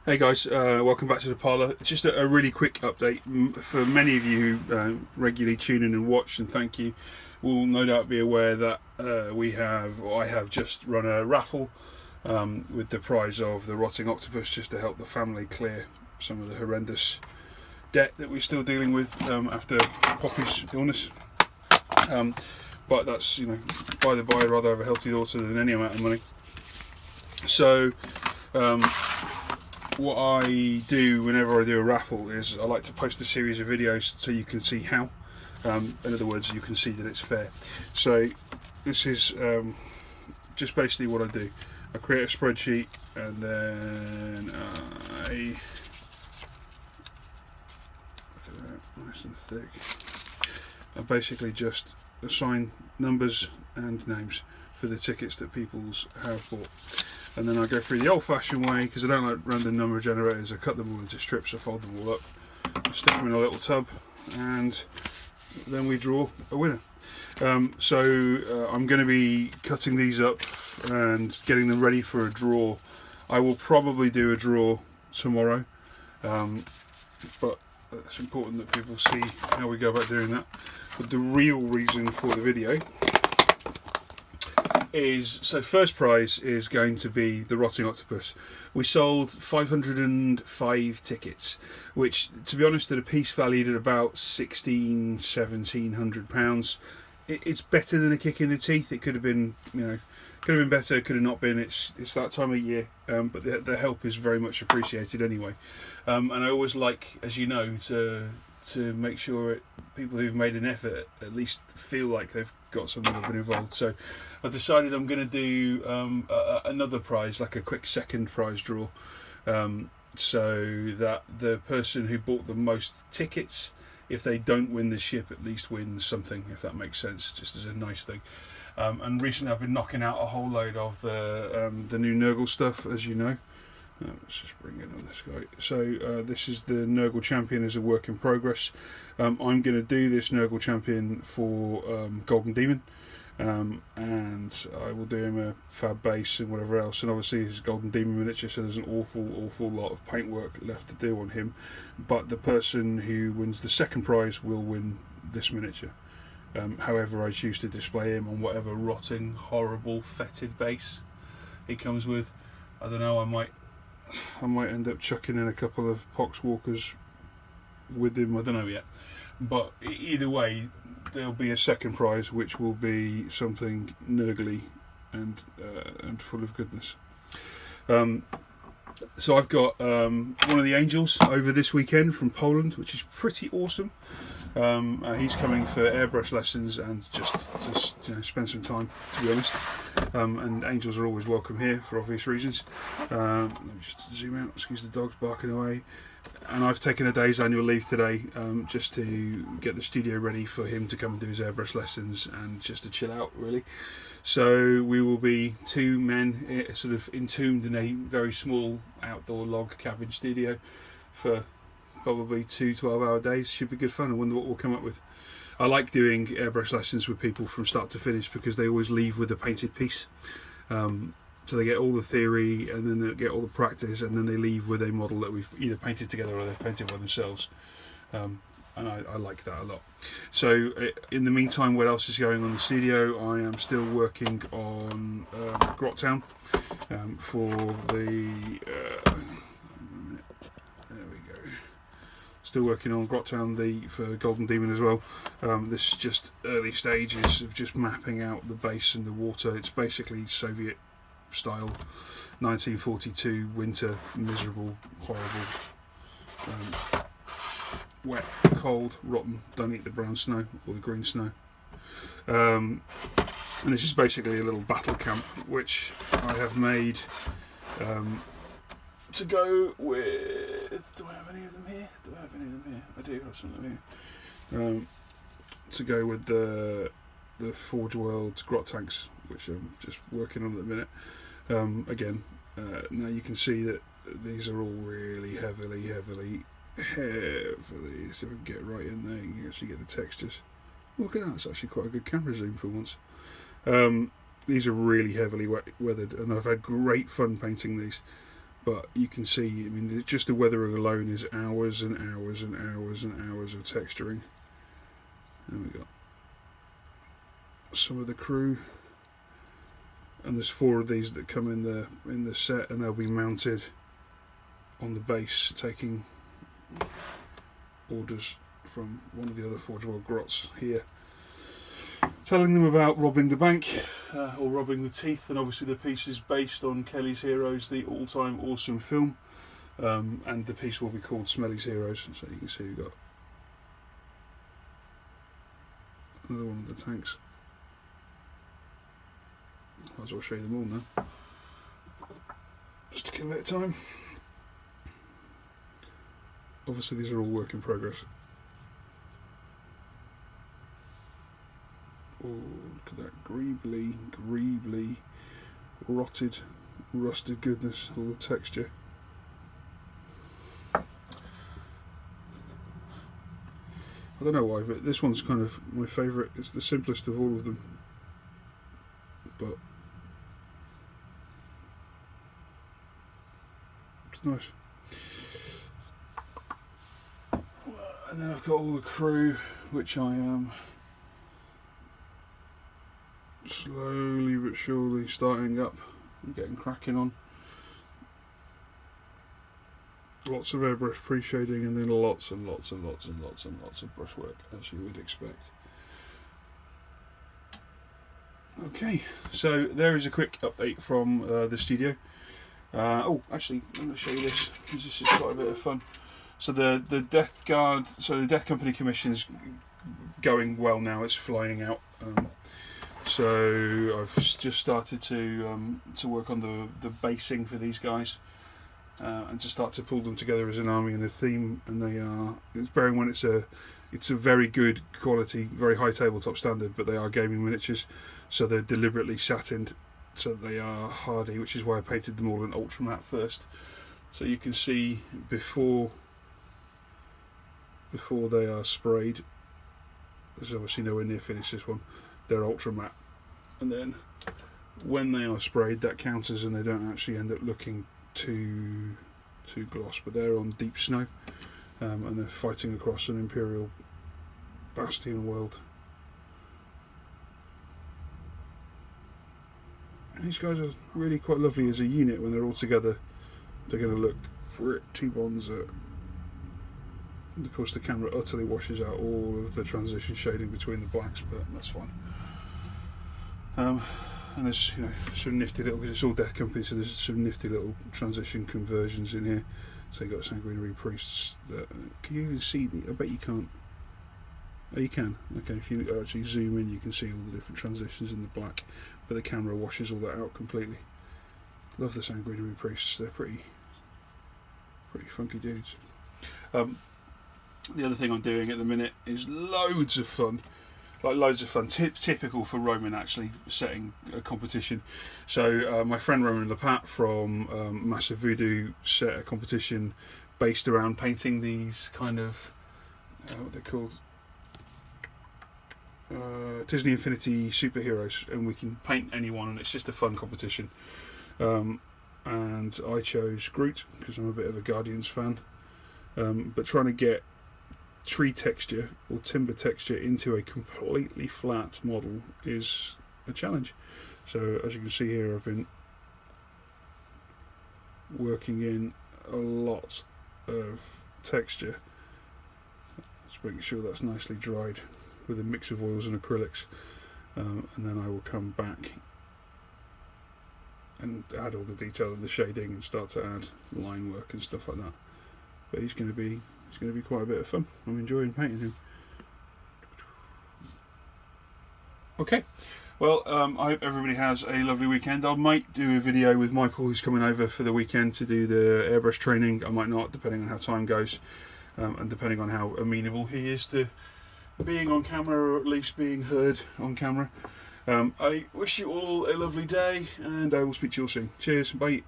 Hey guys, welcome back to the parlour. Just a really quick update for many of you who regularly tune in and watch, and thank you. Will no doubt be aware that I have just run a raffle with the prize of the rotting octopus, just to help the family clear some of the horrendous debt that we're still dealing with after Poppy's illness. But that's, by the by, I'd rather have a healthy daughter than any amount of money. So. What I do whenever I do a raffle is I like to post a series of videos so you can see how. In other words, you can see that it's fair. So this is just basically what I do. I create a spreadsheet and then I look at that, nice and thick. I basically just assign numbers and names for the tickets that people's have bought. And then I go through the old-fashioned way, because I don't like random number generators. I cut them all into strips, I fold them all up, I stick them in a little tub, and then we draw a winner. So I'm going to be cutting these up and getting them ready for a draw. I will probably do a draw tomorrow, but it's important that people see how we go about doing that. But the real reason for the video is, so first prize is going to be the rotting octopus. We sold 505 tickets, which, to be honest, at a piece valued at about £1,700. It's better than a kick in the teeth. It could have been, could have been better, could have not been. It's that time of year, but the help is very much appreciated anyway. And I always like, as you know, to make sure people who've made an effort at least feel like they've got something that's been involved. So I decided I'm going to do another prize, like a quick second prize draw, so that the person who bought the most tickets, if they don't win the ship, at least wins something, if that makes sense, just as a nice thing. And recently I've been knocking out a whole load of the new Nurgle stuff, as you know. Let's just bring it on this guy. So this is the Nurgle Champion as a work in progress. I'm going to do this Nurgle Champion for Golden Demon, and I will do him a fab base and whatever else, and obviously his Golden Demon miniature, so there's an awful lot of paintwork left to do on him. But the person who wins the second prize will win this miniature. However I choose to display him on whatever rotting, horrible, fetid base he comes with. I don't know, I might end up chucking in a couple of Poxwalkers with him, I don't know yet. But either way, there'll be a second prize, which will be something nurgly and full of goodness. So I've got one of the angels over this weekend from Poland, which is pretty awesome. He's coming for airbrush lessons and just spend some time, to be honest. And angels are always welcome here for obvious reasons. Let me just zoom out, excuse the dogs barking away. And I've taken a day's annual leave today, just to get the studio ready for him to come and do his airbrush lessons and just to chill out, really. So we will be two men sort of entombed in a very small outdoor log cabin studio for probably 2 12-hour days. Should be good fun. I wonder what we'll come up with. I like doing airbrush lessons with people from start to finish, because they always leave with a painted piece. So they get all the theory, and then they get all the practice, and then they leave with a model that we've either painted together or they've painted by themselves. And I like that a lot. So in the meantime, what else is going on in the studio? I am still working on Grot Town for the... there we go. Still working on Grot Town for Golden Demon as well. This is just early stages of just mapping out the base and the water. It's basically Soviet style 1942 winter, miserable, horrible, wet, cold, rotten. Don't eat the brown snow or the green snow. And this is basically a little battle camp which I have made to go with... Do I have any of them here? I do have some of them here. To go with the Forge World Grot tanks, which I'm just working on at the minute. Again, now you can see that these are all really heavily. See if I can get right in there, you can actually get the textures. Look at that, it's actually quite a good camera zoom for once. These are really heavily weathered, and I've had great fun painting these. but you can see, I mean, just the weathering alone is hours and hours and hours and hours of texturing. And we got some of the crew, and there's 4 of these that come in the set, and they'll be mounted on the base, taking orders from one of the other Forge World grots here, telling them about robbing the bank or robbing the teeth. And obviously the piece is based on Kelly's Heroes, the all-time awesome film, and the piece will be called Smelly's Heroes. So you can see we've got another one of the tanks. Might as well show you them all now, just to kill a bit of time. Obviously these are all work in progress. Oh, look at that greebly, rotted, rusted goodness, all the texture. I don't know why, but this one's kind of my favourite. It's the simplest of all of them, but it's nice. And then I've got all the crew, which I am slowly but surely starting up and getting cracking on. Lots of airbrush pre-shading, and then lots and lots and lots and lots and lots of brushwork, as you would expect. Okay, so there is a quick update from the studio. Oh, actually, I'm going to show you this because this is quite a bit of fun. So the Death Guard, so the Death Company commission is going well now. It's flying out. So I've just started to work on the basing for these guys, and to start to pull them together as an army and a theme. And they are, it's bearing in mind it's a very good quality, very high tabletop standard, but they are gaming miniatures, so they're deliberately satined, so they are hardy, which is why I painted them all in ultra matte first. So you can see before they are sprayed, there's obviously nowhere near finished this one, they're ultra matte, and then when they are sprayed that counters and they don't actually end up looking too gloss, but they're on deep snow, and they're fighting across an Imperial bastion world. And these guys are really quite lovely as a unit. When they're all together, they're going to look pretty bonza. And of course the camera utterly washes out all of the transition shading between the blacks, but that's fine. And there's, you know, some nifty little, because it's all Death Company, so there's some nifty little transition conversions in here. So you've got Sanguinary Priests that, can you even see I bet you can't. Oh, you can. Okay, if you actually zoom in you can see all the different transitions in the black, but the camera washes all that out completely. Love the Sanguinary Priests, they're pretty funky dudes. The other thing I'm doing at the minute is loads of fun. Typical for Roman, actually, setting a competition. So my friend Roman Lapat from Massive Voodoo set a competition based around painting these kind of, what they're called, Disney Infinity superheroes, and we can paint anyone, and it's just a fun competition. And I chose Groot because I'm a bit of a Guardians fan, but trying to get tree texture or timber texture into a completely flat model is a challenge. So as you can see here, I've been working in a lot of texture, just making sure that's nicely dried with a mix of oils and acrylics, and then I will come back and add all the detail and the shading and start to add line work and stuff like that. But he's going to be quite a bit of fun. I'm enjoying painting him. Okay, well, I hope everybody has a lovely weekend. I might do a video with Michael, who's coming over for the weekend to do the airbrush training. I might not, depending on how time goes, and depending on how amenable he is to being on camera, or at least being heard on camera. I wish you all a lovely day, and I will speak to you all soon. Cheers, bye.